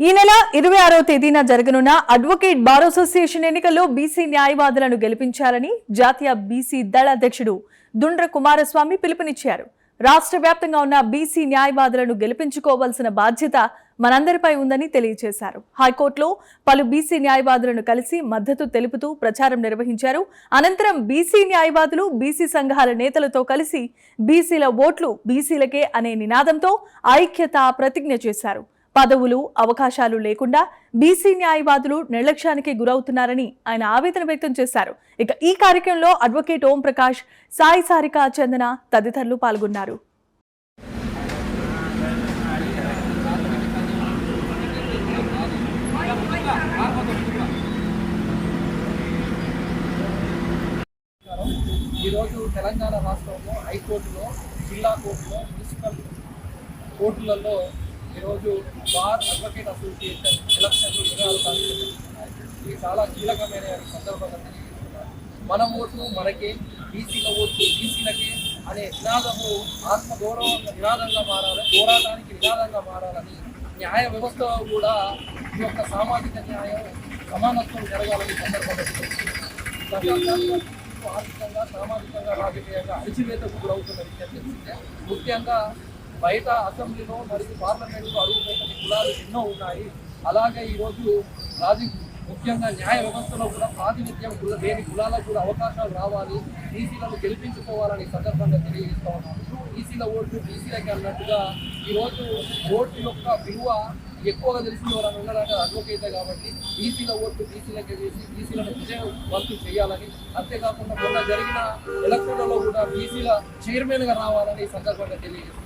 ఈ నెల 26వ తేదీన జరగనున్న అడ్వకేట్ బార్ అసోసియేషన్ ఎన్నికల్లో బీసీ న్యాయవాదులను గెలిపించాలని జాతీయ బీసీ దళ అధ్యక్షుడు దుండ్ర కుమారస్వామి పిలుపునిచ్చారు. రాష్ట్ర వ్యాప్తంగా ఉన్న బీసీ న్యాయవాదులను గెలిపించుకోవాల్సిన బాధ్యత మనందరిపై ఉందని తెలియజేశారు. హైకోర్టులో పలు బీసీ న్యాయవాదులను కలిసి మద్దతు తెలుపుతూ ప్రచారం నిర్వహించారు. అనంతరం బీసీ న్యాయవాదులు బీసీ సంఘాల నేతలతో కలిసి బీసీల ఓట్లు బీసీలకే అనే నినాదంతో ఐక్యత ప్రతిజ్ఞ చేశారు. పదవులు అవకాశాలు లేకుండా బీసీ న్యాయవాదులు నిర్లక్ష్యానికి గురవుతున్నారని ఆయన ఆవేదన వ్యక్తం చేశారు. ఇక ఈ కార్యక్రమంలో అడ్వకేట్ ఓం ప్రకాష్, సాయి సారిక చందన తదితరులు పాల్గొన్నారు. ఈరోజు తెలంగాణ రాష్ట్రంలో హైకోర్టులో, జిల్లా కోర్టులో, మున్సిపల్ కోర్టులలో ఈరోజు బార్ అడ్వకేట్ అసోసియేషన్ ఎలక్షన్లు 26 తారీఖు ఇది చాలా కీలకమైన సందర్భంగా తెలియజేస్తున్నారు. మన ఓట్లు మనకే, బీసీల ఓట్లు బీసీలకే అనే నినాదము ఆత్మగౌరవ నినాదంగా మారాలి, పోరాటానికి నినాదంగా మారాలని, న్యాయ వ్యవస్థలో కూడా ఈ యొక్క సామాజిక న్యాయం సమానత్వం జరగాలని సందర్భంగా ఆర్థికంగా, సామాజికంగా, రాజకీయంగా అణచివేతకు గురవుతున్న విషయం తెలిసిందే. ముఖ్యంగా బయట అసెంబ్లీలో మరియు పార్లమెంట్లో అడుగుపెట్టిన కులాలు ఎన్నో ఉన్నాయి. అలాగే ఈరోజు ముఖ్యంగా న్యాయ వ్యవస్థలో కూడా ప్రాతినిధ్యం లేని కులాలకు కూడా అవకాశాలు రావాలి, బీసీలను గెలిపించుకోవాలని సందర్భంగా తెలియజేస్తా ఉన్నాను. బీసీల ఓట్లు బీసీలకి అన్నట్టుగా ఈరోజు ఓటు యొక్క విలువ ఎక్కువగా తెలిసిన ఎవరైనా ఉన్నారంటే అడ్వకేటే. కాబట్టి బీసీల ఓట్లు బీసీలకే చేసి బీసీలను విజయవంతం చేయాలని, అంతేకాకుండా మొన్న జరిగిన ఎలక్షన్లలో కూడా బీసీల చైర్మన్గా రావాలని సందర్భంగా తెలియజేస్తున్నారు.